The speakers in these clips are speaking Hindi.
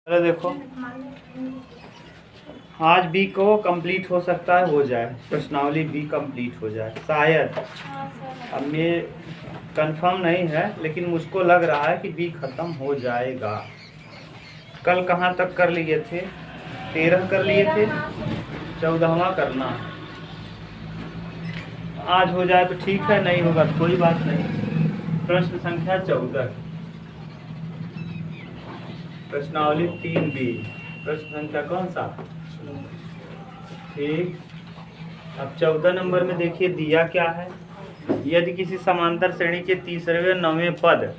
चलो देखो, आज बी को कंप्लीट हो सकता है, हो जाए प्रश्नावली बी कंप्लीट हो जाए शायद। अब मैं कंफर्म नहीं है, लेकिन मुझको लग रहा है कि बी खत्म हो जाएगा। कल कहाँ तक कर लिए थे? 13 कर लिए थे, 14वां करना। आज हो जाए तो ठीक है, नहीं होगा तो कोई बात नहीं। प्रश्न संख्या 14, प्रश्नावली 3B, प्रश्न संख्या कौन सा? ठीक। अब 14 नंबर में देखिए दिया क्या है। यदि किसी समांतर श्रेणी के तीसरे व 9वें पद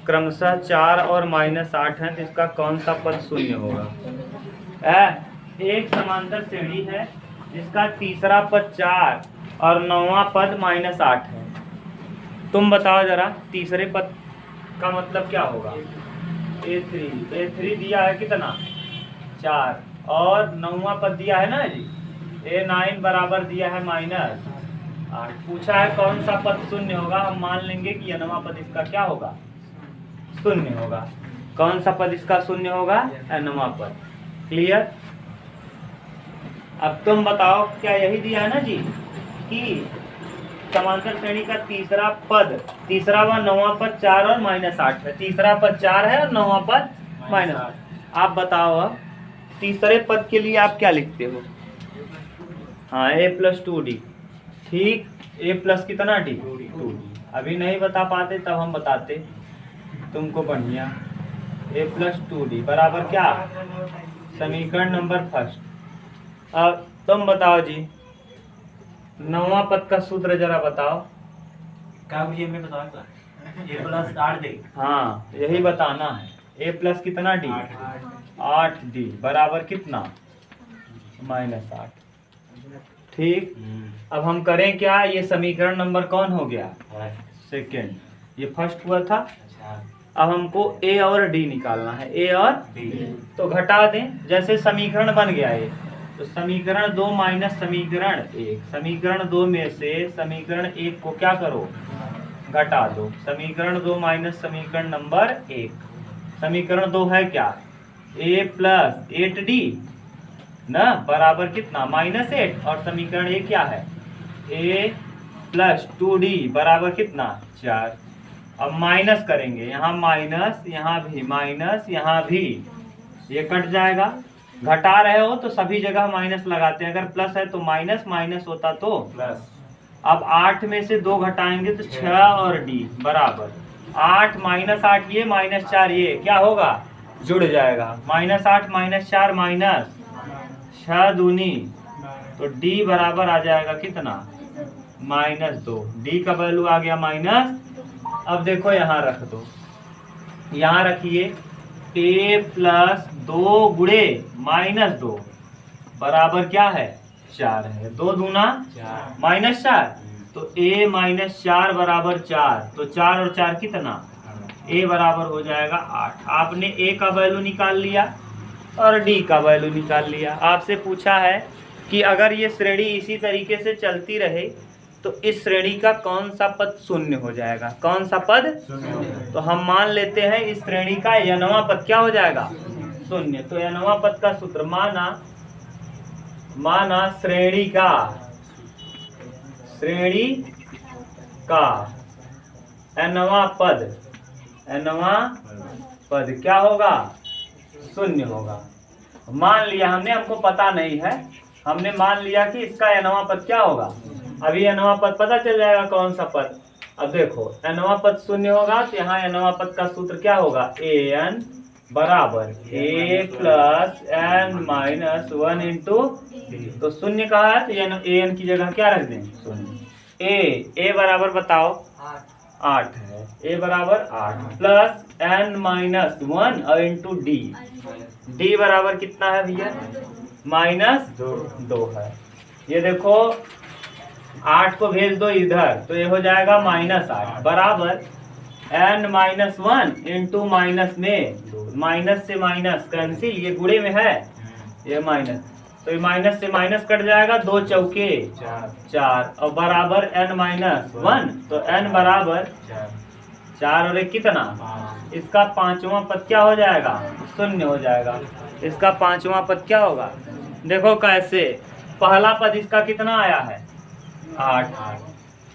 क्रमशः 4 और -8 हैं तो इसका कौन सा पद शून्य होगा? एक समांतर श्रेणी है जिसका तीसरा पद 4 और 9वां पद -8 है। तुम बताओ जरा, तीसरे पद का मतलब क्या होगा? A3 दिया है कितना? 4 और 9वां पद दिया है ना जी, A9 बराबर दिया है -8। पूछा है कौन सा पद शून्य होगा। हम मान लेंगे कि nवां पद इसका क्या होगा? शून्य होगा। कौन सा पद इसका शून्य होगा? nवां पद। क्लियर? अब तुम बताओ, क्या यही दिया है ना जी कि समांतर श्रेणी का तीसरा व 9वां पद 4 और -8 है। तीसरा पद 4 है और 9वां पद -8। आप बताओ, अब तीसरे पद के लिए आप क्या लिखते हो? हाँ, A+2D। ठीक, A+ कितना D? 2D। अभी नहीं बता पाते तब हम बताते तुमको बढ़िया। A+2D बराबर क्या? समीकरण नंबर फर्स्ट। अब तुम बताओ जी, 9वां पद का सूत्र जरा बताओ। क्या मुझे मैं बताऊंगा? A+8 दे। हाँ, यही बताना है। A+ कितना D? 8D बराबर कितना? -8। ठीक। अब हम करें क्या? ये समीकरण नंबर कौन हो गया? सेकेंड। ये फर्स्ट हुआ था। अब हमको A और D निकालना है। A और D तो घटा दें। जैसे समीकरण बन गया ये, तो समीकरण 2 माइनस समीकरण 1, समीकरण 2 में से समीकरण 1 को क्या करो? घटा दो। समीकरण 2 माइनस समीकरण नंबर 1, समीकरण 2 है क्या? A+8D ना बराबर कितना? -8। और समीकरण 1 क्या है? A+2D बराबर कितना? 4। अब माइनस करेंगे, यहाँ माइनस, यहाँ भी माइनस, यहाँ भी, ये कट जाएगा। घटा रहे हो तो सभी जगह माइनस लगाते हैं। अगर प्लस है तो माइनस, माइनस होता तो प्लस। अब 8 में से 2 घटाएंगे तो 6 और D बराबर 8 -8 ये -4 ये क्या होगा? जुड़ जाएगा। -8 -4 -6 दूनी, तो D बराबर आ जाएगा कितना? -2। D का वैल्यू आ गया माइनस। अब देखो यहाँ रख दो, यहाँ रखिए A+2 गुणे -2 बराबर क्या है? 4 है। 2 दूना -4, तो A-4 बराबर 4, तो 4 और 4 कितना? A बराबर हो जाएगा 8। आपने A का वैल्यू निकाल लिया और D का वैल्यू निकाल लिया। आपसे पूछा है कि अगर ये श्रेणी इसी तरीके से चलती रहे तो इस श्रेणी का कौन सा पद शून्य हो जाएगा? कौन सा पद? तो हम मान लेते हैं इस श्रेणी का nवां पद क्या हो जाएगा? शून्य। तो nवां पद का सूत्र माना श्रेणी का nवां पद क्या होगा? शून्य होगा। मान लिया हमने, हमको पता नहीं है, हमने मान लिया कि इसका nवां पद क्या होगा। अभी nवां पद पता चल जाएगा कौन सा पद। अब देखो, nवां पद शून्य होगा तो यहाँ nवां पद का सूत्र क्या होगा? an बराबर A+n-1 इंटू, तो शून्य कहा है तो an की जगह क्या रख दें? शून्य। A बराबर बताओ 8 है। A बराबर 8 प्लस n-1 और इंटू D बराबर कितना है भैया? -2 है। ये देखो 8 को भेज दो इधर तो ये हो जाएगा -8 बराबर n-1 इंटू माइनस में, माइनस से माइनस कैंसिल, ये गुणे में है, ये माइनस, तो ये माइनस से माइनस कट जाएगा। 2 चौके 4 और बराबर n-1, तो n बराबर 4 और 1 कितना, इसका पांचवा पद क्या हो जाएगा, शून्य हो जाएगा। इसका पांचवा पद क्या होगा, देखो कैसे, पहला पद इसका कितना आया है 8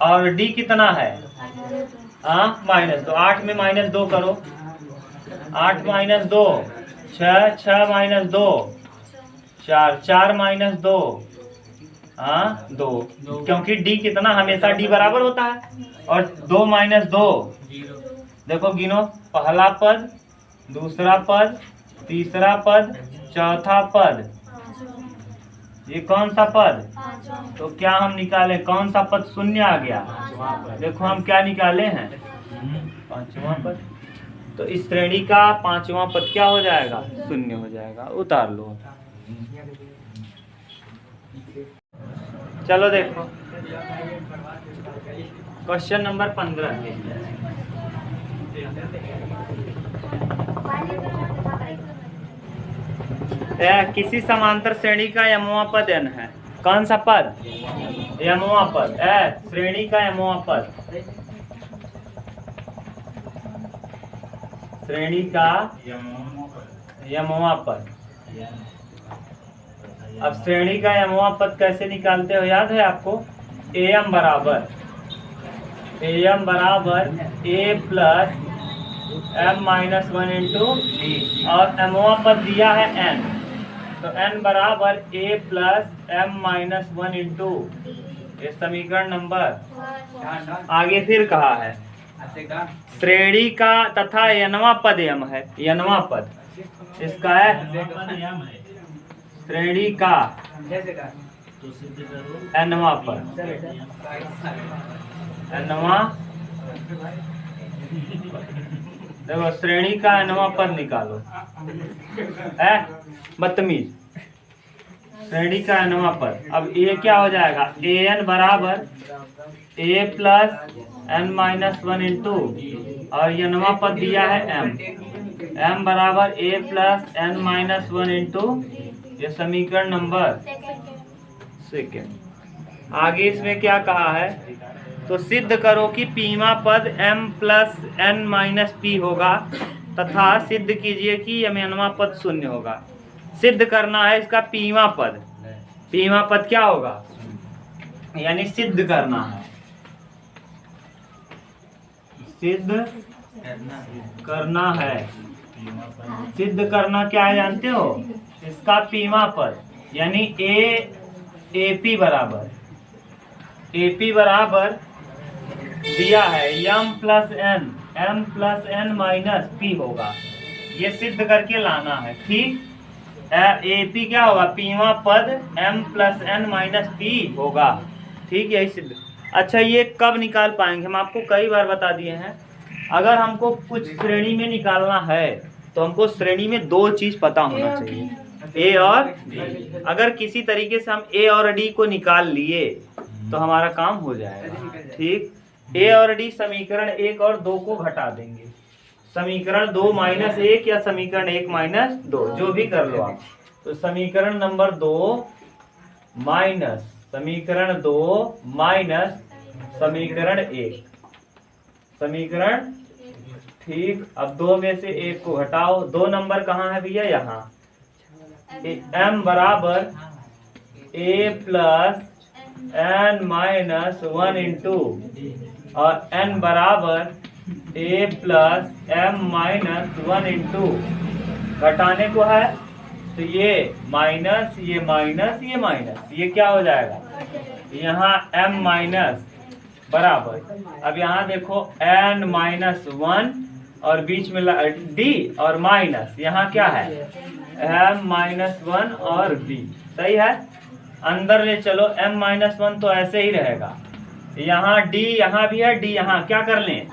और डी कितना है -2। 8 में -2 करो, 8 - 2 6, 6 - 2 4, 4 - 2 2, क्योंकि डी कितना हमेशा डी बराबर होता है। और 2 - 2 देखो गिनो, पहला पद, दूसरा पद, तीसरा पद, चौथा पद, ये कौन सा पद, तो क्या हम निकाले, कौन सा पद शून्य आ गया, देखो हम क्या निकाले हैं, पांचवा पद। तो इस श्रेणी का पांचवा पद क्या हो जाएगा, शून्य हो जाएगा। उतार लो। चलो देखो क्वेश्चन नंबर 15 किसी समांतर श्रेणी का यमवा पद n है। कौन सा पद, यमवा पद, श्रेणी का यमवा पद, श्रेणी का यमवा पद। अब श्रेणी का यमवा पद कैसे निकालते हो, याद है आपको, am बराबर a प्लस m-1 इंटू, और यमवा पद दिया है n, तो n बराबर a प्लस m-1 इंटू, ये समीकरण नंबर। आगे फिर कहा है श्रेणी का तथा यनवा पद यम है, यनवा पद इसका है श्रेणी का एनवा पद, एनवा, देखो श्रेणी का एनवा पद निकालो, बदतमीज, श्रेणी का एनवा पद। अब ये क्या हो जाएगा, an बराबर a प्लस n-1 इंटू, और यनवा पद दिया है m बराबर a प्लस n-1 इंटू, ये समीकरण नंबर सेकेंड। आगे इसमें क्या कहा है, तो सिद्ध करो कि पीमा पद m plus n minus p होगा, तथा सिद्ध कीजिए कि यमनवा पद शून्य होगा। सिद्ध करना है इसका पीमा पद, पीमा पद क्या होगा, यानी सिद्ध करना है, सिद्ध करना है। सिद्ध करना क्या है जानते हो, इसका पीमा पद, यानी AP बराबर, AP बराबर दिया है m plus n minus p होगा, ये सिद्ध करके लाना है। ठीक, AP क्या होगा, पीमा पद m plus n minus p होगा। ठीक, यही सिद्ध। अच्छा, ये कब निकाल पाएंगे, हम आपको कई बार बता दिए हैं। अगर हमको कुछ श्रेणी में निकालना है तो हमको श्रेणी में दो चीज पता होना चाहिए, A और D। अगर किसी तरीके से हम A और D को निकाल लिए तो हमारा काम हो जाएगा। ठीक, A और D समीकरण 1 और 2 को घटा देंगे, समीकरण 2 माइनस 1 या समीकरण 1 माइनस 2, जो भी कर लो आप। तो समीकरण नंबर 2 माइनस समीकरण 2 माइनस समीकरण 1, समीकरण। ठीक, अब 2 में से 1 को घटाओ, 2 नंबर कहाँ है भैया, यहाँ। m बराबर a प्लस n-1 इंटू, और n बराबर a प्लस m-1 इंटू, घटाने को है तो ये माइनस, ये माइनस, ये माइनस, ये क्या हो जाएगा, यहाँ m माइनस बराबर, अब यहाँ देखो n-1 और बीच में d और माइनस, यहाँ क्या है m-1 और b, सही है। अंदर ले चलो, m-1 तो ऐसे ही रहेगा, यहाँ d यहाँ भी है, d यहाँ क्या कर लें,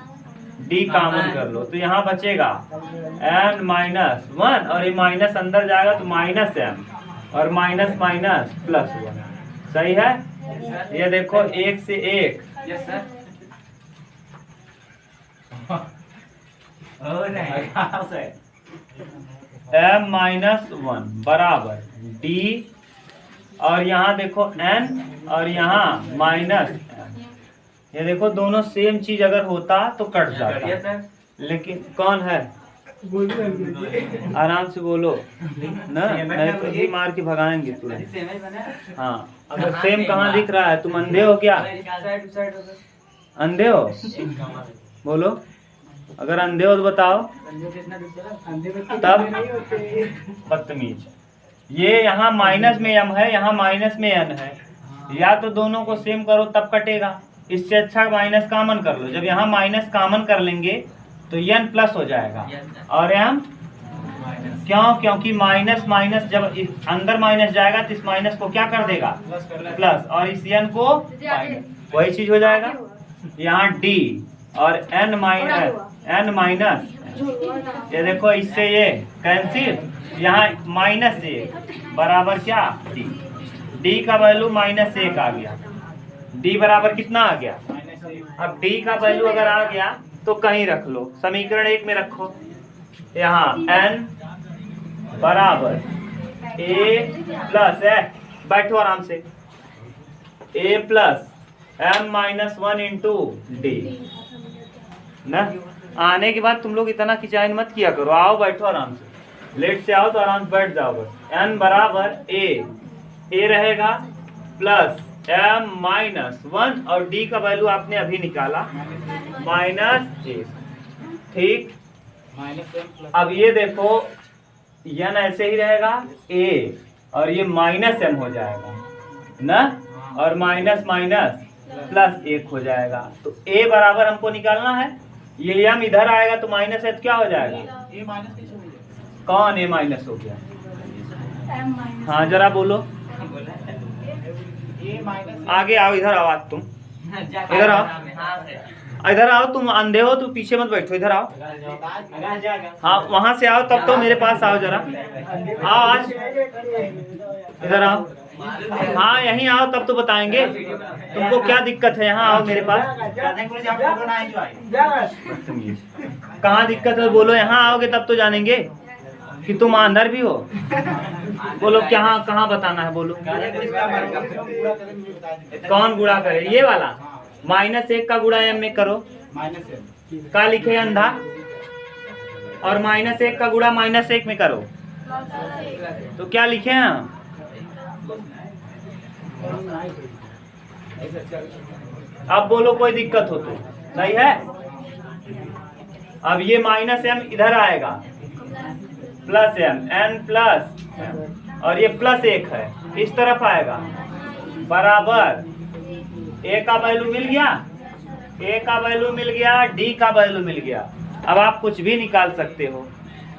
d कॉमन कर लो, तो यहाँ बचेगा n-1, और ये माइनस अंदर जाएगा तो माइनस m, और माइनस माइनस प्लस 1, सही है। ये देखो 1 से 1, यस सर, m-1 बराबर d, और यहाँ देखो n, और यहाँ माइनस m, ये देखो दोनों सेम चीज अगर होता तो कट जाता, सर लेकिन कौन है, आराम से बोलो ना, नहीं तो भी मार के भगाएंगे तुरंत। हाँ, अगर सेम कहाँ दिख रहा है, तुम अंधे हो क्या, अंधे हो, बोलो अगर अंधे हो तो बताओ, तब बदतमीज। ये यहाँ माइनस में m है, यहाँ माइनस में n है, या तो दोनों को सेम करो तब कटेगा, इससे अच्छा माइनस कॉमन कर लो। जब यहाँ माइनस कॉमन कर लेंगे तो n प्लस हो जाएगा और m क्यों, क्योंकि माइनस माइनस जब अंदर माइनस जाएगा तो इस माइनस को क्या कर देगा प्लस, और इस n को वही चीज हो जाएगा। यहाँ d और n माइनस ये देखो इससे ये कैंसिल, यहाँ माइनस एक बराबर क्या d का वैल्यू -1 आ गया, d बराबर कितना आ गया। अब d का वैल्यू अगर आ गया तो कहीं रख लो, समीकरण 1 में रखो। यहाँ n बराबर a प्लस बैठो आराम से, a plus m-1 into D ना। आने के बाद तुम लोग इतना खिंचाइन मत किया करो, आओ बैठो आराम से, लेट से आओ तो आराम से बैठ जाओ बस। n बराबर a रहेगा प्लस m-1 और d का वैल्यू आपने अभी निकाला -1, ठीक। अब ये देखो n ऐसे ही रहेगा a और ये -m हो जाएगा ना, और माइनस माइनस प्लस 1 हो जाएगा। तो a बराबर हमको निकालना है, ये m इधर आएगा तो माइनस है तो क्या हो जाएगा, कौन a माइनस हो गया, हाँ जरा बोलो, आगे आओ, इधर आओ, तुम इधर आओ, इधर आओ, तुम अंधे हो तो पीछे मत बैठो, इधर आओ, हाँ वहां से आओ तब तो मेरे पास आओ जरा, आओ आज इधर आओ, हाँ यहीं आओ तब तो बताएंगे तुमको क्या दिक्कत है, यहाँ आओ मेरे पास। कहाँ दिक्कत है बोलो, यहाँ आओगे तब तो जानेंगे कि तुम अंदर भी हो, बोलो कहाँ कहाँ बताना है बोलो, कौन गुणा करे, ये वाला -1 का गुणा m में करो, का लिखे अंधा, और -1 का गुणा -1 में करो तो क्या लिखे हैं, अब बोलो कोई दिक्कत हो तो, सही है। अब ये -m इधर आएगा प्लस m, n प्लस और ये +1 है इस तरफ आएगा, बराबर a का वैल्यू मिल गया, a का वैल्यू मिल गया, d का वैल्यू मिल गया। अब आप कुछ भी निकाल सकते हो,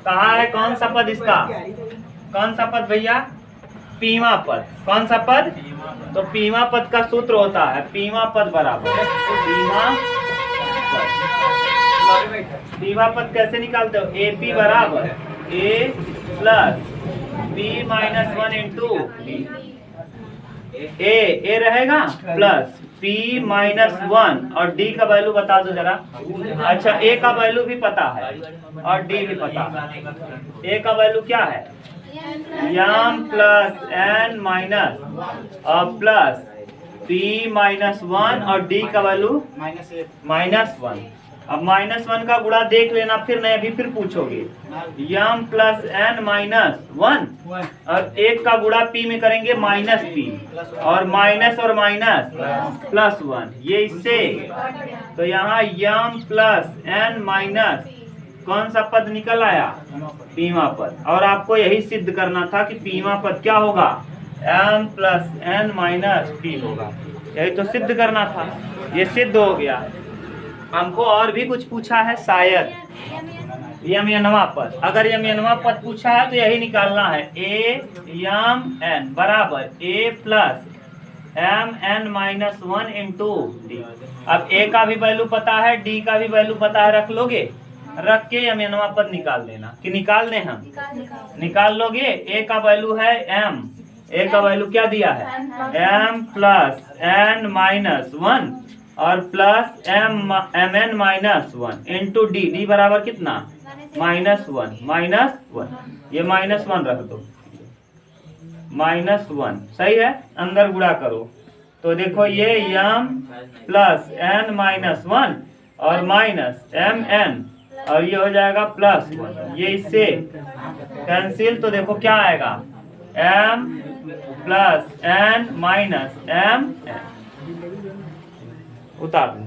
कहाँ है कौन सा पद इसका, कौन सा पद भैया, पीमा पद, कौन सा पद, तो पीमा पद का सूत्र होता है पीमा पद बराबर पीमा पद कैसे निकालते हो, AP बराबर a plus p-1 into a रहेगा प्लस p-1 और d का वैल्यू बता दो जरा। अच्छा a का वैल्यू भी पता है और d भी पता है, a का वैल्यू क्या है, m प्लस n माइनस और प्लस p-1 और d का वैल्यू -1। अब -1 का गुणा देख लेना, फिर नहीं अभी फिर पूछोगे, m प्लस n -1 और 1 का गुणा p में करेंगे -p और माइनस और माइनस +1, ये इससे, तो यहाँ m प्लस n माइनस कौन सा पद निकल आया, पीमा पद। और आपको यही सिद्ध करना था कि पीमा पद क्या होगा, m plus n minus p होगा, यही तो सिद्ध करना था, ये सिद्ध हो गया। हमको और भी कुछ पूछा है शायद, यमयनवा पद, अगर यमयनवा पद पूछा है तो यही निकालना है, a-m-n बराबर a plus m-n-1 into d। अब a का भी वैल्यू पता है, d का भी वैल्यू पता है, रख लोगे, रख के यमयनवा पद निकाल देना, कि निकाल दें हम, निकाल लोगे। a का वैल्यू है m, a का वैल्यू क्या दिया है, m प्लस n-1 और प्लस mn-1 इंटू d बराबर कितना, -1, ये -1 रख दो, -1 सही है, अंदर गुणा करो तो देखो ये m प्लस n माइनस 1 और माइनस mn और ये हो जाएगा प्लस 1, ये इससे कैंसिल। तो देखो क्या आएगा, m plus n minus m उतार दो।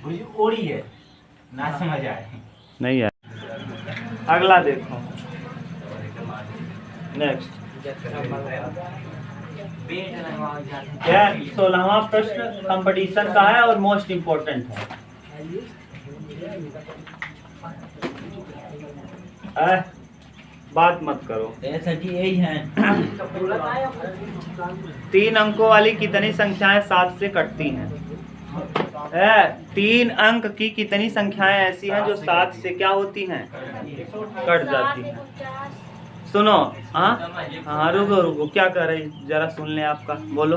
गुरुजी ओड़ी है ना, समझ आए नहीं है। अगला देखो, नेक्स्ट क्या 16वां प्रश्न कंपटीशन का है और मोस्ट इम्पोर्टेंट है। बात मत करो। यही है। 3 अंकों वाली कितनी संख्याएं 7 से कटती हैं? 3 अंक की कितनी संख्याएं ऐसी हैं जो 7 से क्या होती हैं, कट जाती हैं? सुनो, हाँ रुको रुको, क्या कर रही, जरा सुन ले आपका। बोलो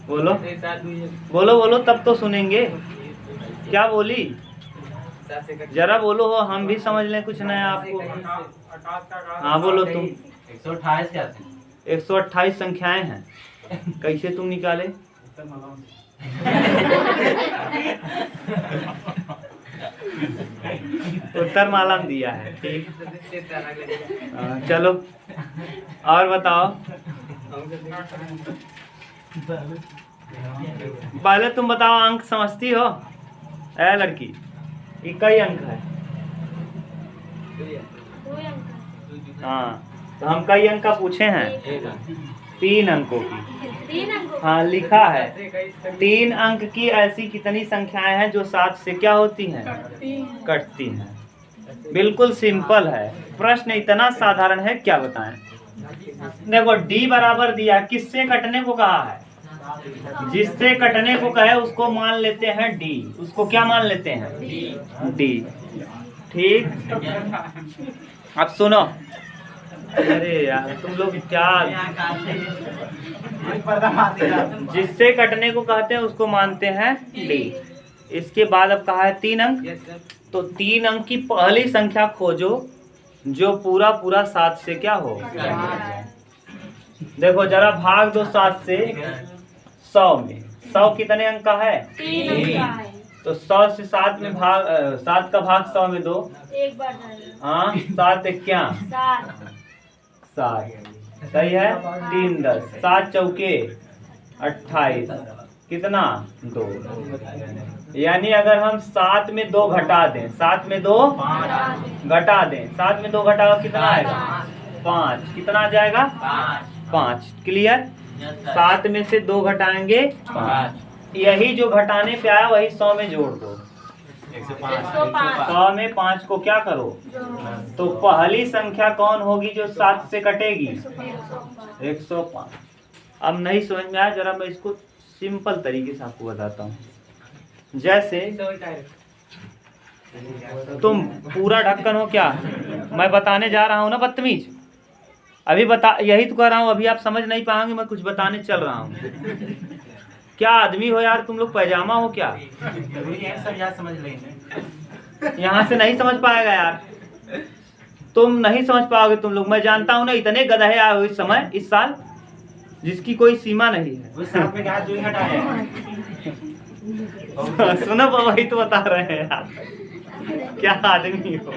बोलो बोलो बोलो, तब तो सुनेंगे। क्या बोली, जरा बोलो, हो हम भी समझ लें कुछ नया आपको। हाँ बोलो तुम। 128 क्या थे? 128 संख्याएं हैं। कैसे तुम निकाले? उत्तर माला में दिया है, ठीक। चलो और बताओ। पहले तुम बताओ, अंक समझती हो? लड़की, ये कई अंक है? हाँ, तो हम कई अंक का पूछे हैं? 3 अंकों की। हाँ लिखा है 3 अंक की ऐसी कितनी संख्याएं हैं जो 7 से क्या होती हैं, कटती हैं। बिल्कुल सिंपल है, प्रश्न इतना साधारण है, क्या बताएं। देखो D बराबर दिया, किससे कटने को कहा है? जिससे कटने को कहे उसको मान लेते हैं D। उसको क्या मान लेते हैं? D। ठीक। अब सुनो, अरे यार तुम लोग क्या, जिससे कटने को कहते हैं उसको मानते हैं D। इसके बाद अब कहा है 3 अंक, तो 3 अंक की पहली संख्या खोजो जो पूरा पूरा 7 से क्या हो। देखो जरा भाग दो 7 से 100 में। 100 कितने अंक का है? 3 अंक का है। तो 100 से 7 में भाग 7 का भाग 100 में दो, एक बार हाँ 7 क्या 7, सही है। 3 10, 7 चौके 28, कितना 2। यानी अगर हम 7 में 2 घटा दें, 7 में 2 घटा दें, 7 में 2 घटाओ कितना आएगा? 5। कितना आ जाएगा? 5। क्लियर। 7 में से 2 घटाएंगे 5, यही जो घटाने पे आया वही 100 में जोड़ दो। 100 में 5 को क्या करो, तो पहली संख्या कौन होगी जो 7 से कटेगी? 105। अब नहीं समझ में आया, जरा मैं इसको सिंपल तरीके से आपको बताता हूँ। जैसे तुम पूरा ढक्कन हो क्या, मैं बताने जा रहा हूँ ना बदतमीज, अभी बता, यही तो कह रहा हूँ, अभी आप समझ नहीं पाएंगे, मैं कुछ बताने चल रहा हूँ। क्या आदमी हो यार तुम लोग, पैजामा हो क्या? समझ लेंगे, यहाँ से नहीं समझ पाएगा यार, तुम नहीं समझ पाओगे तुम लोग। मैं जानता हूँ ना, इतने गधे आए हो इस समय, इस साल, जिसकी कोई सीमा नहीं है। उस साथ में क्या जुई हटाए सुनो वही तो बता रहे हैं यार, क्या आदमी हो,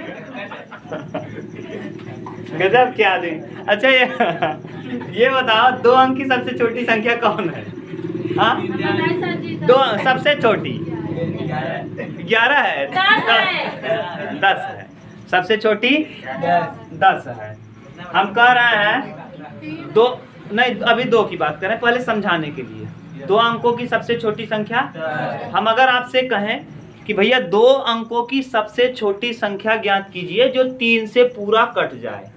गजब क्या आदमी। अच्छा ये बताओ, 2 अंक की सबसे छोटी संख्या कौन है? हाँ 2 सबसे छोटी 11 है, 10 है, सबसे छोटी 10 है। हम कह रहे हैं 2 नहीं, अभी 2 की बात करें पहले समझाने के लिए। 2 अंकों की सबसे छोटी संख्या, हम अगर आपसे कहें कि भैया 2 अंकों की सबसे छोटी संख्या ज्ञात कीजिए जो 3 से पूरा कट जाए।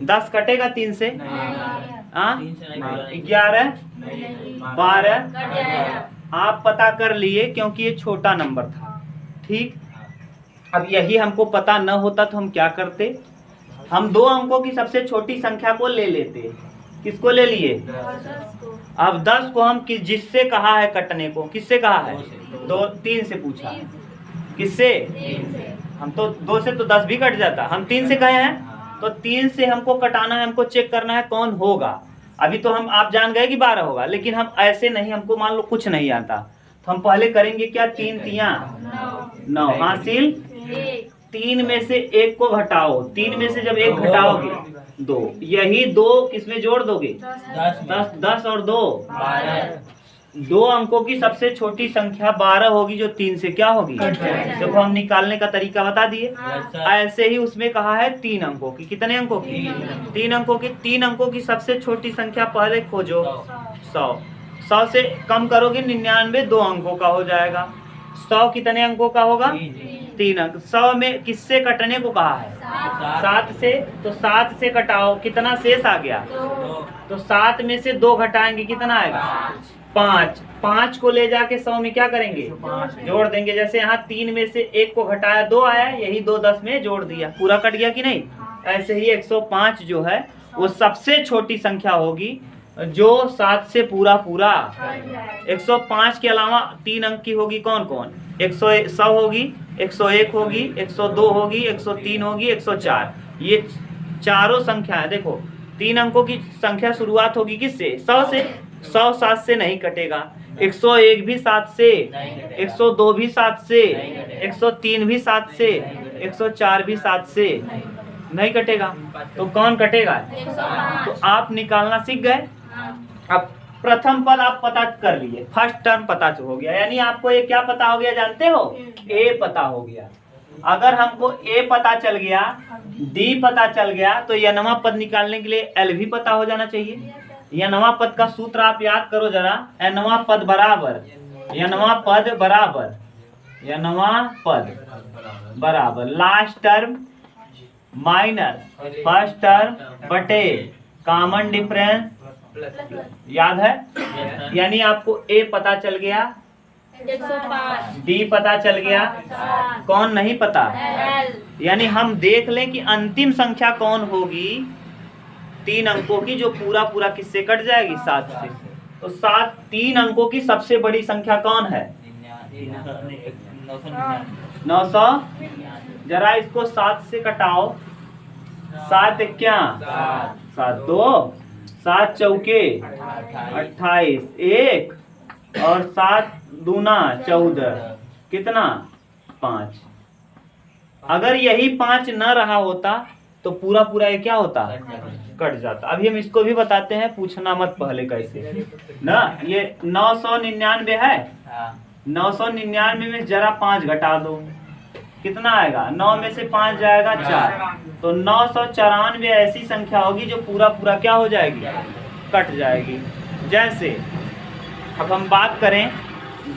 10 कटेगा 3 से? हाँ 11 12 आप पता कर लिए क्योंकि ये छोटा नंबर था, ठीक। अब यही हमको पता न होता तो हम क्या करते, हम 2 अंकों की सबसे छोटी संख्या को ले लेते। किसको ले लिए? अब 10 को हम जिससे कहा है कटने को, किससे कहा है? 3 से पूछा, किससे? हम तो 2 से तो 10 भी कट जाता, हम 3 से कहे हैं, तो 3 से हमको कटाना है, हमको चेक करना है कौन होगा। अभी तो आप जान गए कि 12 होगा, लेकिन हम ऐसे नहीं, हमको मान लो कुछ नहीं आता तो हम पहले करेंगे क्या, 3 तिया 9 हासिल 3 में से 1 को घटाओ, 3 में से जब 1 घटाओगे 2, यही 2 किसमें जोड़ दोगे, 10 और 2 2 अंकों की सबसे छोटी संख्या 12 होगी जो 3 से क्या होगी, देखो हम निकालने का तरीका बता दिए। ऐसे ही उसमें कहा है 3 अंकों की, कितने अंकों की, 3 अंकों की। 3 अंकों की सबसे छोटी संख्या पहले खोजो, 100 100 से कम करोगे 99 2 अंकों का हो जाएगा। 100 कितने अंकों का होगा, 3 अंक। 100 में किससे कटने को कहा है, 7 से, तो 7 से कटाओ, कितना शेष आ गया, तो 7 में से 2 घटाएंगे, कितना आएगा 5। 5 को ले जाके 100 में क्या करेंगे, जोड़ देंगे। जैसे यहाँ 3 में से 1 को घटाया 2 आया, यही 2 10 में जोड़ दिया, पूरा कट गया कि नहीं। ऐसे ही 105 जो है वो सबसे छोटी संख्या होगी जो 7 से पूरा 105 के अलावा 3 अंक की होगी कौन कौन, 100 होगी, 101 होगी, 102 होगी, 103 होगी, 104। ये चारों संख्या है। देखो 3 अंकों की संख्या शुरुआत होगी किससे, 100 से। 100 7 से नहीं कटेगा, 101 भी 7 से, 102 भी 7 से, 103 भी 7 से, 104 भी 7 से नहीं कटेगा। तो कौन कटेगा, तो आप निकालना सीख गए। अब प्रथम पद आप पता कर लिए, फर्स्ट टर्म पता हो गया, यानी आपको ये क्या पता हो गया जानते हो, ए पता हो गया। अगर हमको ए पता चल गया, डी पता चल गया, तो यनवा पद निकालने के लिए एल भी पता हो जाना चाहिए। यनवा पद का सूत्र आप याद करो जरा, यनवा पद बराबर, यनवा पद बराबर, यनवा पद बराबर last term minus first term बटे कॉमन डिफरेंस, याद है। यानी आपको ए पता चल गया, 105, डी पता चल गया, कौन नहीं पता, यानी हम देख लें कि अंतिम संख्या कौन होगी 3 अंकों की जो पूरा किससे कट जाएगी, 7 से। तो 3 अंकों की सबसे बड़ी संख्या कौन है, 900। जरा इसको 7 से कटाओ, 7 क्या 7 2, 7 चौके 28, 1 और 7 दूना 14, कितना 5। अगर यही 5 न रहा होता तो पूरा ये क्या होता, कट जाता। अभी हम इसको भी बताते हैं, पूछना मत पहले कैसे ना। ये 999 है, 999 में जरा 5 घटा दो, कितना आएगा, 9 में से 5 जाएगा 4, तो 994 ऐसी संख्या होगी जो पूरा क्या हो जाएगी, कट जाएगी। जैसे अब हम बात करें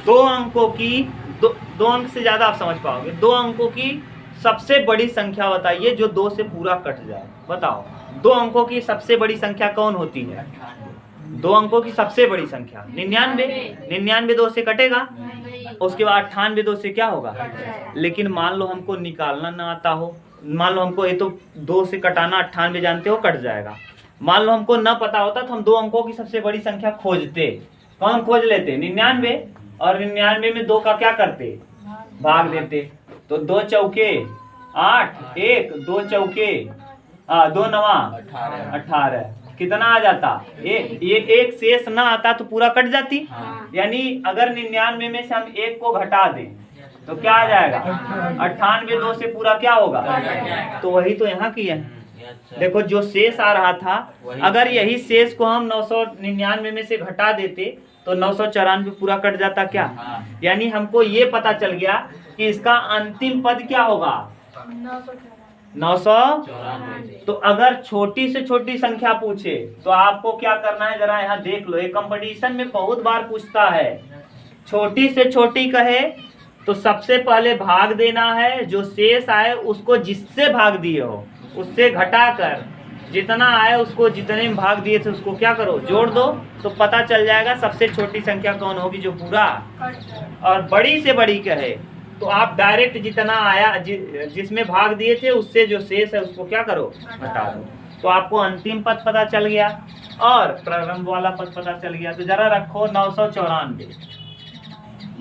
2 अंकों की, 2 अंक से ज्यादा आप समझ पाओगे, 2 अंकों की सबसे बड़ी संख्या बताइए जो 2 से पूरा कट जाए, बताओ 2 अंकों की सबसे बड़ी संख्या कौन होती है, 2 अंकों की सबसे बड़ी संख्या 99 2 से कटेगा, उसके बाद 98 2 से क्या होगा। लेकिन मान लो हमको निकालना ना आता हो, मान लो हमको ये तो 2 से कटाना 98 जानते हो कट जाएगा, मान लो हमको ना पता होता तो हम 2 अंकों की सबसे बड़ी संख्या खोजते, कौन खोज लेते, 99, और 99 में 2 का क्या करते, भाग देते। तो 2 चौके 8, 1 2 चौके 2 नवा 18, कितना आ जाता, ये एक शेष ना आता तो पूरा कट जाती। यानी अगर 99 में से हम 1 को घटा दें तो क्या आ जाएगा, 98 2 से पूरा क्या होगा, तो वही तो यहाँ की है। देखो जो शेष आ रहा था, अगर यही शेष को हम 999 में से घटा देते तो 994 पूरा कट जाता क्या। यानी हमको ये पता चल गया कि इसका अंतिम पद क्या होगा, 994। तो अगर छोटी से छोटी संख्या पूछे तो आपको क्या करना है, जरा यहाँ देख लो, ये कंपटीशन में बहुत बार पूछता है। छोटी से छोटी कहे तो सबसे पहले भाग देना है, जो शेष आए उसको जिससे भाग दिए हो उससे घटाकर जितना आए उसको जितने में भाग दिए थे उसको क्या करो, जोड़ दो, तो पता चल जाएगा सबसे छोटी संख्या कौन होगी जो पूरा। और बड़ी से बड़ी कहे तो आप डायरेक्ट जितना आया जिसमें भाग दिए थे उससे जो शेष है उसको क्या करो, घटा दो। तो आपको अंतिम पद पता चल गया और प्रारंभ वाला पद पता चल गया। तो जरा रखो 994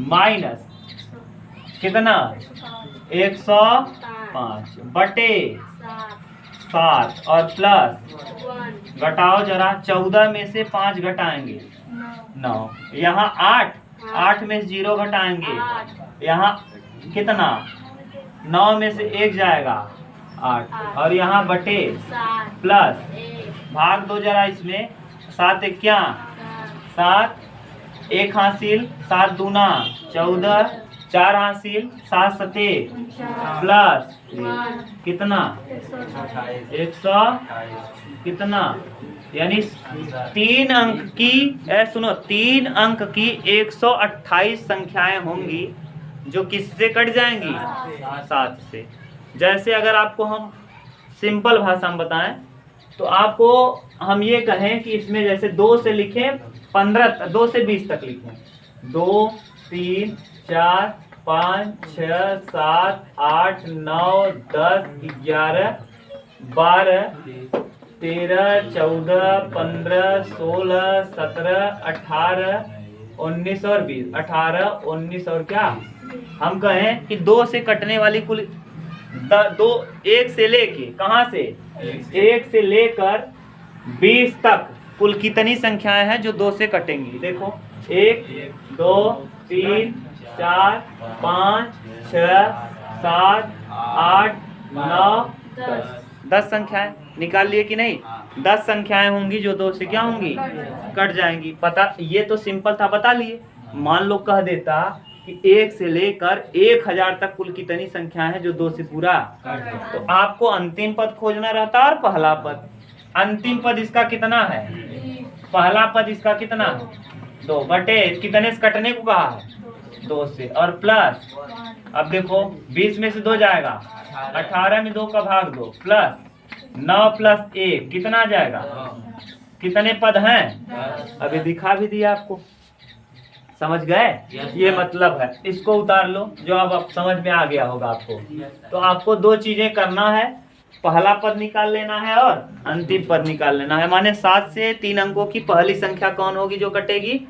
माइनस कितना 105 बटे 7 और प्लस 1 घटाओ जरा, 14 में से 5 घटाएंगे 9, यहाँ 8, 8 में से 0 घटाएंगे, 8 यहाँ कितना, 9 में से 1 जाएगा 8, और यहाँ बटे 7 प्लस 1 भाग दो जरा इसमें, 7 1 क्या 7, 1 हासिल 7 दूना 14, 4 हासिल 7 सते प्लस 1 कितना 100 कितना, यानी 3 अंक की सुनो 3 अंक की 128 संख्याएं होंगी जो किससे कट जाएंगी 7 से। जैसे अगर आपको हम सिंपल भाषा में बताएं तो आपको हम ये कहें कि इसमें जैसे 2 से लिखें 15, 2 से 20 तक लिखें, 2 3 4 5 6 7 8 9 10 11 12 13 14 15 16 17 18 19 और 20, 18 19 और क्या, हम कहें कि 2 से कटने वाली कुल 1 से लेके कहाँ से 1 से लेकर 20 तक कुल कितनी संख्याएं हैं जो 2 से कटेंगी। देखो 1 2 3 4 5 6 7 8 9 10 संख्याएं निकाल लिए कि नहीं, 10 संख्याएं होंगी जो 2 से क्या होंगी कट जाएंगी। पता, ये तो सिंपल था, बता लिए। मान लो कह देता कि 1 से लेकर 1000 तक कुल कितनी संख्याएं हैं जो 2 से पूरा, तो आपको अंतिम पद खोजना रहता और पहला पद। अंतिम पद इसका कितना है, पहला पद इसका कितना 2 बटे कितने से कटने को कहा है 2 से, और प्लस अब देखो 20 में से 2 जाएगा, 18 में 2 का भाग 2 प्लस 9 प्लस 1 कितना आ जाएगा, कितने पद हैं अभी दिखा भी दिया आपको, समझ गए। ये मतलब है, इसको उतार लो जो अब समझ में आ गया होगा आपको। तो आपको 2 चीजें करना है, पहला पद निकाल लेना है और अंतिम पद निकाल लेना है। माने 7 से 3 अंकों की पहली संख्या कौन होगी जो कटेगी,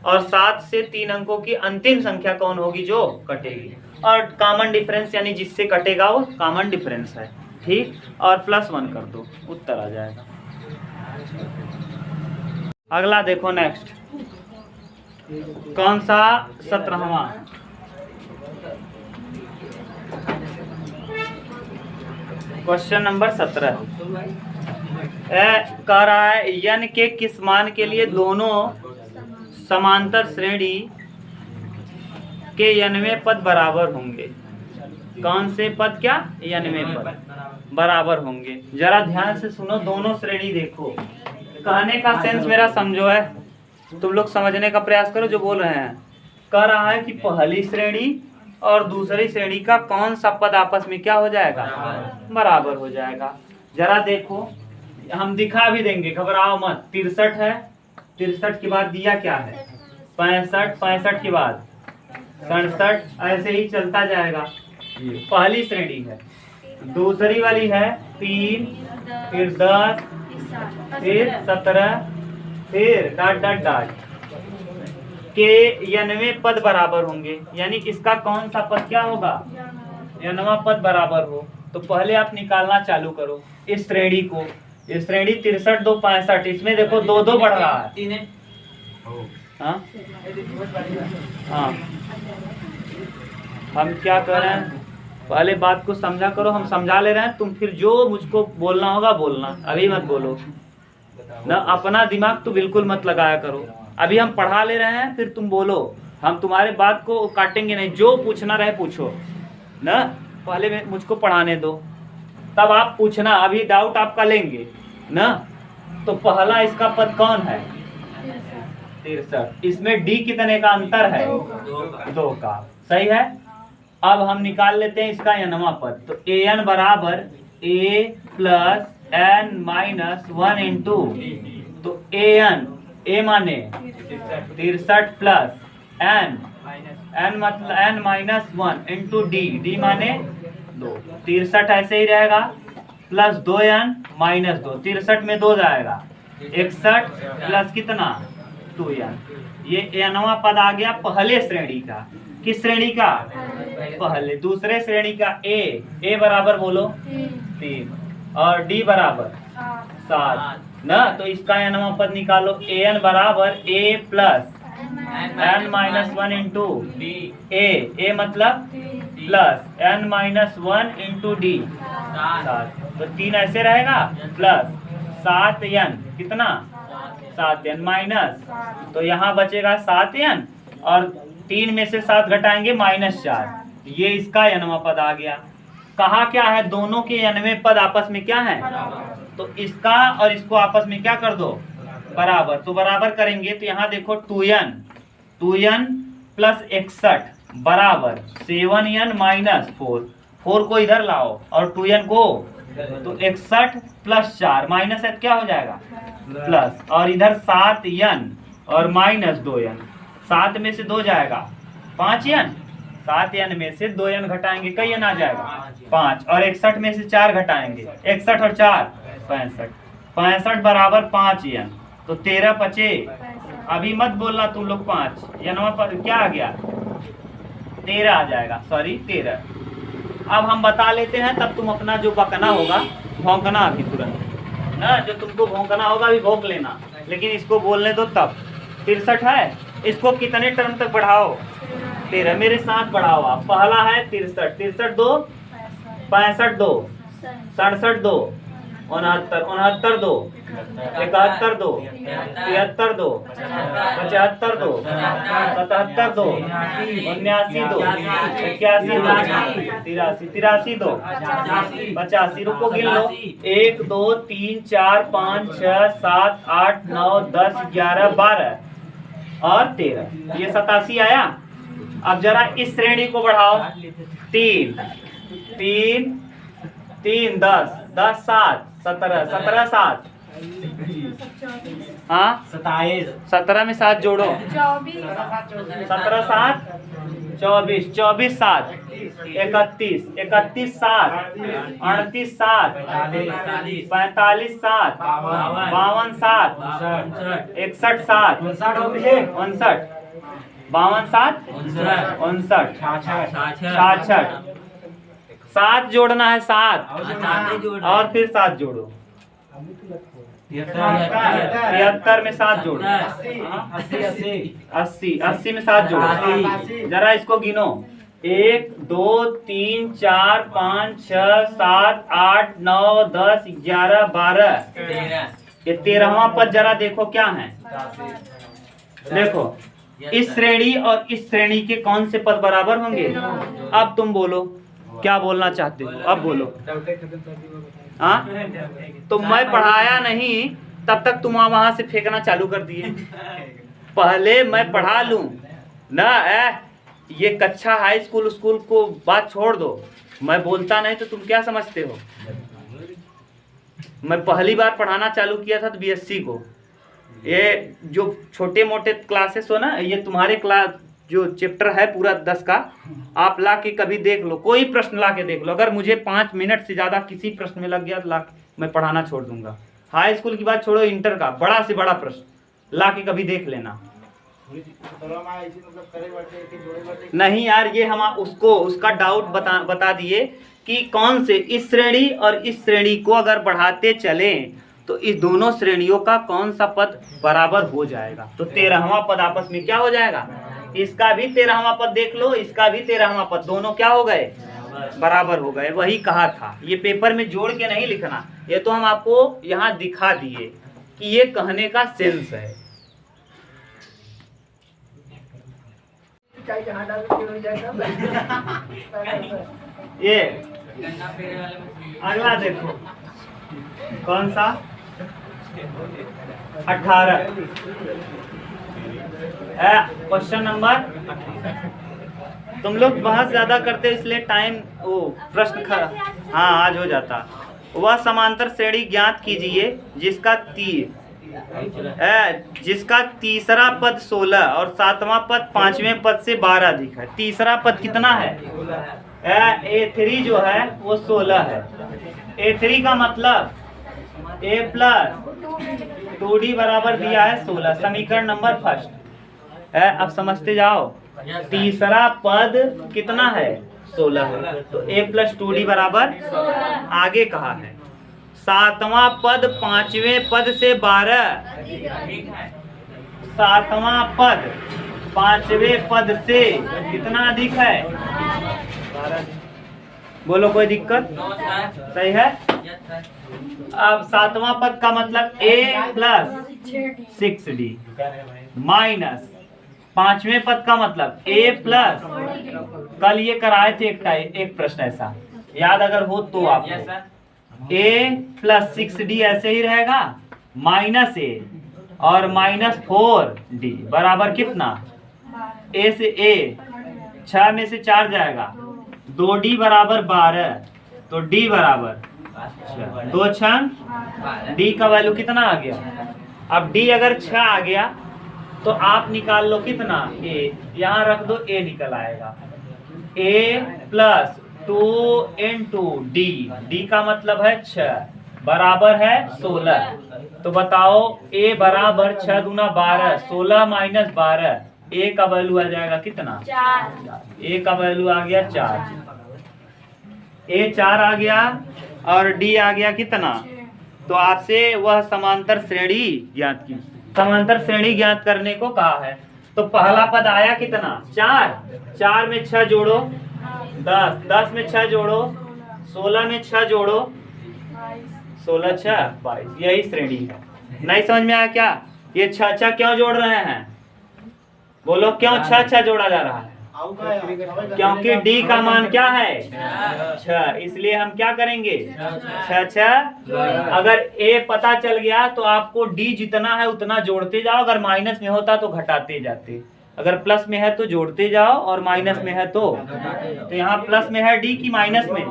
और 7 से 3 अंकों की अंतिम संख्या कौन होगी जो कटेगी, और कॉमन डिफरेंस यानी जिससे कटेगा वो कॉमन डिफरेंस है, ठीक। और +1 कर दो, उत्तर आ जाएगा। अगला देखो नेक्स्ट, कौन सा 17वां, क्वेश्चन नंबर 17 कह रहा है n के किस मान के लिए दोनों समांतर श्रेणी के nवें पद बराबर होंगे। कौन से पद, क्या nवें पद बराबर होंगे। जरा ध्यान से सुनो, दोनों श्रेणी देखो, कहने का सेंस मेरा समझो है, तुम लोग समझने का प्रयास करो जो बोल रहे हैं। कह रहा है कि पहली श्रेणी और दूसरी श्रेणी का कौन सा पद आपस में क्या हो जाएगा बराबर हो जाएगा। जरा देखो, हम दिखा भी देंगे, घबराओ मत। 63 है, 63 के बाद दिया क्या है 65, 65 के बाद 67, ऐसे ही चलता जाएगा। ये पहली श्रेणी है। दूसरी वाली है 3, फिर 10, फिर 17, फिर डॉट डॉट डॉट के nवें पद बराबर होंगे, यानी इसका कौन सा पद क्या होगा nवां पद बराबर हो। तो पहले आप निकालना चालू करो इस श्रेणी को। इस श्रेणी 63 2 65, इसमें देखो 2 2 बढ़ रहा है। हाँ हाँ, हम क्या कर रहे हैं, पहले बात को समझा करो, हम समझा ले रहे हैं, तुम फिर जो मुझको बोलना होगा बोलना, अभी मत बोलो ना, अपना दिमाग तो बिल्कुल मत लगाया करो। अभी हम पढ़ा ले रहे हैं, फिर तुम बोलो, हम तुम्हारे बात को काटेंगे नहीं, जो पूछना रहे पूछो ना। पहले मुझको पढ़ाने दो, तब आप पूछना, अभी डाउट आपका लेंगे ना। तो पहला इसका पद कौन है 63, इसमें डी कितने का अंतर है 2 का, सही है। अब हम निकाल लेते हैं इसका nवां पद। तो an बराबर a plus n minus 1 into, तो a माने 63 प्लस n मतलब n माइनस 1 इंटू डी माने 2, 63 ऐसे ही रहेगा, प्लस 2n माइनस 2, 63 में 2 जाएगा 61 प्लस कितना 2n। ये nवां पद आ गया पहले श्रेणी का। किस श्रेणी का पहले। दूसरे श्रेणी का a बराबर बोलो 3, और डी बराबर 7 ना, तो इसका nवां पद निकालो। an बराबर a plus n minus 1 into a मतलब plus n minus 1 into d 7, तो 3 ऐसे रहेगा प्लस 7n कितना 7n माइनस, तो यहाँ बचेगा 7n और 3 में से 7 घटाएंगे -4, ये इसका nवां पद आ गया। कहा क्या है, दोनों के nवें पद आपस में क्या है, तो इसका और इसको आपस में क्या कर दो बराबर, तो बराबर करेंगे तो यहाँ देखो 2n प्लस 61 बराबर 7n माइनस 4 को इधर लाओ और 2n को, तो 61 प्लस 4 माइनस क्या हो जाएगा प्लस, और इधर 7n और माइनस 2n, 7 में से 2 जाएगा 5n, 7n में से 2n घटाएंगे कई n आ जाएगा 5, और 61 में से 4 घटाएंगे 61 और 4 65 बराबर 5n, तो 13 बचे। अभी मत बोलना तुम लोग 5, नवा पर क्या आ गया 13 आ जाएगा, सॉरी 13। अब हम बता लेते हैं, तब तुम अपना जो बकना होगा भौंकना अभी तुरंत ना, जो तुमको भौंकना होगा अभी भौंक लेना, लेकिन इसको बोलने दो तब। 63 है, इसको कितने टर्म तक बढ़ाओ 13, मेरे साथ बढ़ाओ आप। पहला है 63, 63 2 65 2 67 2 69 69 2 71 2 73 2 75 2 77 2 79 2 81 2 83 2 85, रुको गिन लो 1 2 3 4 5 6 7 8 9 10 11 12 और 13, ये 87 आया। अब जरा इस श्रेणी को बढ़ाओ 3 3 3 10 10 7 17 17 7 हाँ 17 में 7 जोड़ो 17 7 24 24 7 31 31 7 38 7 45 7 52 7 61 7 59 52 7 59 66 7 जोड़ना है 7 और फिर 7 जोड़ो 73 में 7 जोड़ो 80 में 7 जोड़ो। जरा इसको गिनो 1 2 3 4 5 6 7 8 9 10 11 12, ये 13वां पद जरा देखो क्या है, देखो इस श्रेणी और इस श्रेणी के कौन से पद बराबर होंगे। अब तुम बोलो क्या बोलना चाहते हो, अब बोलो। हाँ, तो मैं पढ़ाया नहीं तब तक तुम वहां से फेंकना चालू कर दिए। पहले मैं पढ़ा लूं ना, ये कक्षा हाई स्कूल स्कूल को बात छोड़ दो, मैं बोलता नहीं तो तुम क्या समझते हो। मैं पहली बार पढ़ाना चालू किया था तो बीएससी को, ये जो छोटे मोटे क्लासेस हो ना, ये तुम्हारे क्लास जो चैप्टर है पूरा 10 का, आप ला के कभी देख लो, कोई प्रश्न ला के देख लो। अगर मुझे 5 मिनट से ज़्यादा किसी प्रश्न में लग गया तो मैं पढ़ाना छोड़ दूंगा। हाई स्कूल की बात छोड़ो, इंटर का बड़ा से बड़ा प्रश्न ला के कभी देख लेना। नहीं यार, ये हम उसको उसका डाउट बता दिए कि कौन से इस श्रेणी और इस श्रेणी को अगर बढ़ाते चलें तो इस दोनों श्रेणियों का कौन सा पद बराबर हो जाएगा। तो 13वां पद आपस में क्या हो जाएगा, इसका भी 13वां पद देख लो, इसका भी 13वां पद, दोनों क्या हो गए बराबर हो गए। वही कहा था, ये पेपर में जोड़ के नहीं लिखना, ये तो हम आपको यहाँ दिखा दिए कि ये कहने का सेंस है। ये अगला देखो कौन सा 18 क्वेश्चन नंबर। तुम लोग बहुत ज्यादा करते हो इसलिए टाइम वो प्रश्न हाँ आज हो जाता। वह समांतर श्रेणी ज्ञात कीजिए जिसका तीसरा पद 16 और 7वां पद 5वें पद से 12 अधिक है। तीसरा पद कितना है, A3 जो है वो 16 है। A3 का मतलब A प्लस 2D बराबर दिया है 16, समीकरण नंबर फर्स्ट है। अब समझते जाओ, तीसरा पद कितना है 16 है, तो A प्लस 2D बराबर आगे कहा है सातवां पद पांचवें पद से 12, सातवां पद पांचवें पद से कितना अधिक है? 12। बोलो कोई दिक्कत? सही है। अब सातवां पद का मतलब a प्लस 6d माइनस पांचवें पद का मतलब a प्लस, कल ये कराए थे एक प्रश्न ऐसा, याद अगर हो तो आपको, a प्लस 6d ऐसे ही रहेगा, माइनस a और माइनस 4d बराबर कितना? a से a 6 में से 4 जाएगा, 2d बराबर 12, तो d बराबर 2 6, d का वैल्यू कितना आ गया? अब d अगर 6 आ गया तो आप निकाल लो कितना? a, यहाँ रख दो, a निकल आएगा, a plus 2 into d, d का मतलब है 6 बराबर है 16। तो बताओ a बराबर 6 दूना 12, 16 माइनस 12, a का वैल्यू आ जाएगा कितना? 4। a का वैल्यू आ गया 4, a 4 आ गया और d आ गया कितना? तो आपसे वह समांतर श्रेणी ज्ञात की, समांतर श्रेणी ज्ञात करने को कहा है। तो पहला पद आया कितना? 4, 4 में 6 जोड़ो 10, 10 में 6 जोड़ो 16 में 6 जोड़ो 16 6 22, यही श्रेणी है। नहीं समझ में आया क्या? ये 6 6 क्यों जोड़ रहे हैं? बोलो क्यों 6 6 जोड़ा जा रहा है? क्योंकि d का मान क्या है? 6, इसलिए हम क्या करेंगे? 6 6। अगर a पता चल गया तो आपको d जितना है उतना जोड़ते जाओ, अगर माइनस में होता तो घटाते जाते, अगर प्लस में है तो जोड़ते जाओ और माइनस में है तो यहाँ प्लस में है d की माइनस में,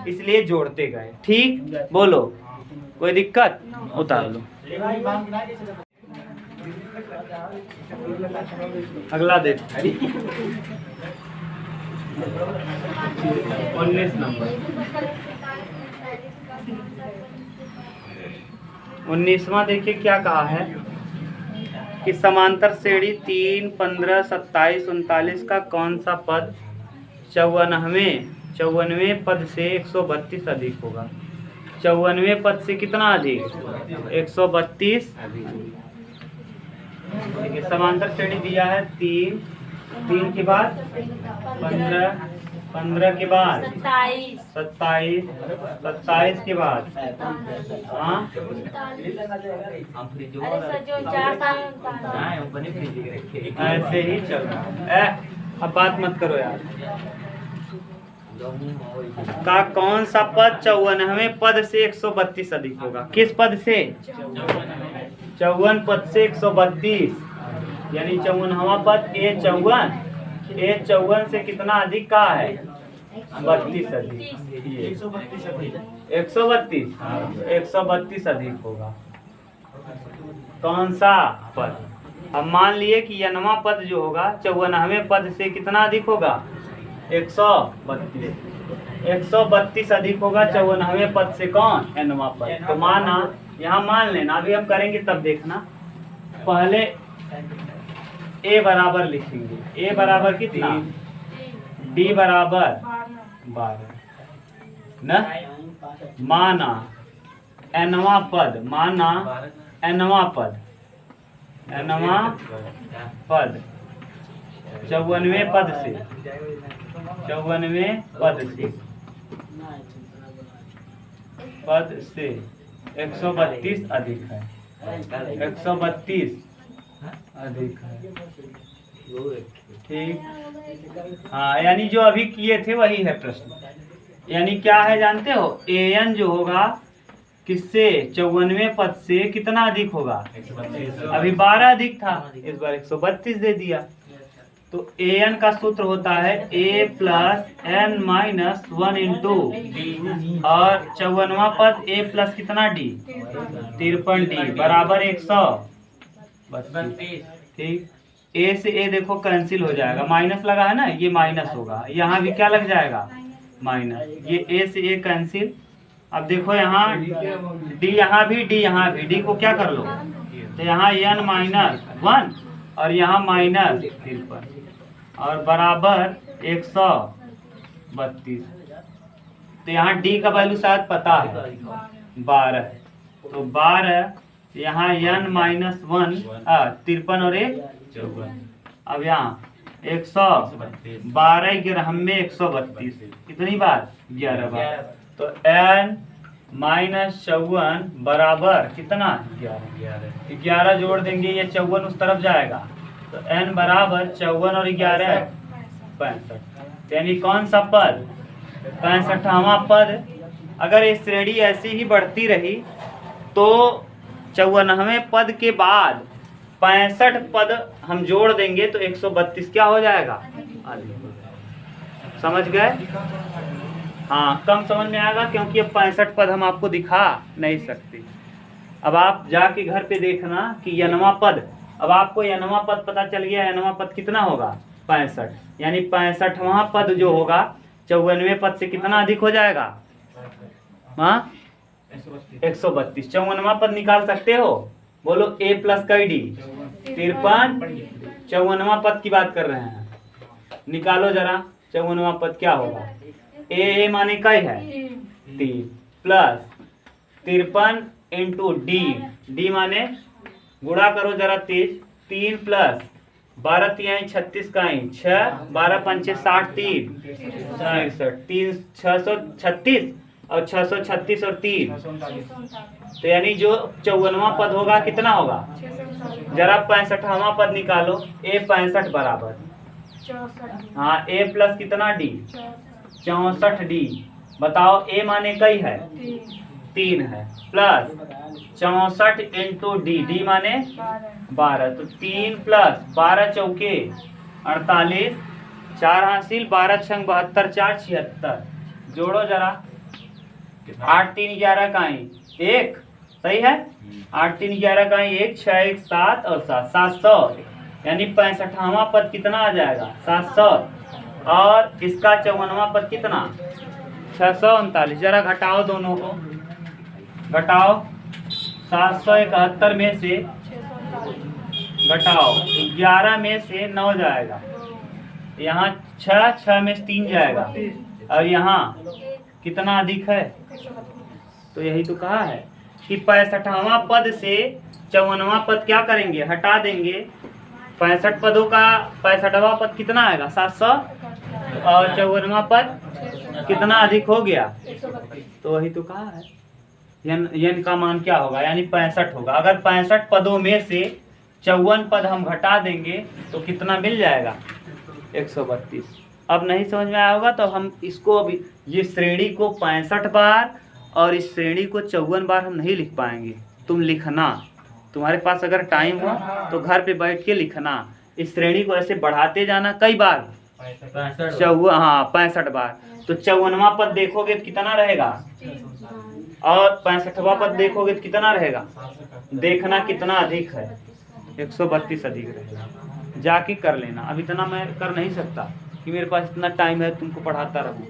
इसलिए जोड़ते गए। ठीक, बोलो कोई दिक्कत? उतार लो। अगला देख 19 नंबर, 19वां देखिए क्या कहा है कि समांतर श्रेणी 3 15 27 39 का कौन सा पद 54वें पद से 132 अधिक होगा? 54वें पद से कितना अधिक? 132। देखिए समांतर श्रेणी दिया है 3, 3 के बाद 15, 15 के बाद 27, 27 के बाद ऐसे ही चल रहा है। अब बात मत करो यार। का कौन सा पद 54वें पद से 132 अधिक होगा? किस पद से? 54 पद से 132, यानी 54वां पद a 54 से कितना अधिक का है? 32 अधिक, 132 अधिक होगा। कौन सा पद? अब मान लिए कि nवां पद जो होगा 54वें पद से कितना अधिक होगा? 132 अधिक होगा 54वें पद से। कौन? nवां पद। तो माना, यहाँ मान लेना, अभी हम करेंगे तब देखना। पहले a बराबर लिखेंगे, a बराबर कितना? d बराबर 12 न, माना nवां पद, माना nवां पद 54वें पद से 132 अधिक है, 132 अधिक है। ठीक, हाँ, यानी जो अभी किए थे वही है प्रश्न। यानी क्या है जानते हो? an जो होगा किससे? 54वें पद से कितना अधिक होगा? अभी 12 अधिक था, इस बार 132 दे दिया। तो an का सूत्र होता है a plus n minus 1 into, और 54वां पद a प्लस कितना d? 53d बराबर 132। ठीक, a से a देखो कैंसिल हो जाएगा, माइनस लगा है ना, ये माइनस होगा, यहाँ भी क्या लग जाएगा? माइनस। ये a से a कैंसिल। अब देखो यहाँ d यहाँ भी, d यहाँ भी, d को क्या कर लो? तो यहाँ n माइनस 1 और यहाँ माइनस 53 और बराबर 132। तो यहाँ d का वैल्यू शायद पता है, 12। तो 12 यहाँ n माइनस 1 53 और 1 अब यहाँ 112 ग्राम में 132 कितनी बार 11 बार। तो n माइनस 54 बराबर कितना 11 जोड़ देंगे, ये 54 उस तरफ जाएगा तो n बराबर 54 और 11 65। यानी कौन सा पद 65वां पद। अगर ये श्रेणी ऐसी ही बढ़ती रही तो 54वें पद के बाद 65 पद हम जोड़ देंगे तो 132 क्या हो जाएगा समझ गए। हाँ कम समझ में आएगा क्योंकि अब 65 पद हम आपको दिखा नहीं सकते। अब आप जाके घर पे देखना कि यनवा पद, अब आपको यनवा पद पता चल गया, यनवा पद कितना होगा 65, यानी 65वां पद जो होगा 54वें पद से कितना अधिक हो जाएगा। हाँ 132। 54वां पद निकाल सकते हो, बोलो a प्लस कई डी 53। 54वां पद की बात कर रहे हैं, निकालो जरा 54वां पद क्या होगा। ए माने कई है 3 प्लस 53 इंटू डी माने गुणा करो जरा तेज 3 प्लस 12 तिहाई 36 का 6 12 पंचे 60 3 636 और 636 और 3 तो यानी जो 54वां पद होगा कितना होगा। जरा 65वां पद निकालो a 65 बराबर हाँ a प्लस कितना डी 64 डी। बताओ a माने कई है 3 है प्लस 64 इंटू डी माने 12 तो 3 प्लस 12 चौके 48 4 हासिल 12 छंग 72 4 76 जोड़ो जरा 8 3 11 का 1 सही है 8 3 11 का 1 6 1 7 और 7 700 यानी 65वां पद कितना आ जाएगा 700 और इसका 54वां पद कितना 639। जरा घटाओ दोनों को, घटाओ 771 में से घटाओ 11 में से 9 जाएगा, यहाँ 6 में से 3 जाएगा और यहाँ कितना अधिक है। तो यही तो कहा है कि 65वां पद से 54वां पद क्या करेंगे हटा देंगे। 65 पदों का 65वां पद कितना आएगा 700 और 54वां पद कितना अधिक हो गया। तो वही तो कहा है यन का मान क्या होगा यानी 65 होगा। अगर 65 पदों में से 54 पद हम घटा देंगे तो कितना मिल जाएगा 132। अब नहीं समझ में आया होगा तो हम इसको अभी ये श्रेणी को 65 बार और इस श्रेणी को 54 बार हम नहीं लिख पाएंगे। तुम लिखना, तुम्हारे पास अगर टाइम हो तो घर पे बैठ के लिखना, इस श्रेणी को ऐसे बढ़ाते जाना कई बार 65 बार। तो 54वां पद देखोगे तो कितना रहेगा और 65वां पद देखोगे तो कितना रहेगा। देखना कितना अधिक है 132 अधिक रहेगा। जाके कर लेना, अब इतना मैं कर नहीं सकता कि मेरे पास इतना टाइम है तुमको पढ़ाता रहूं।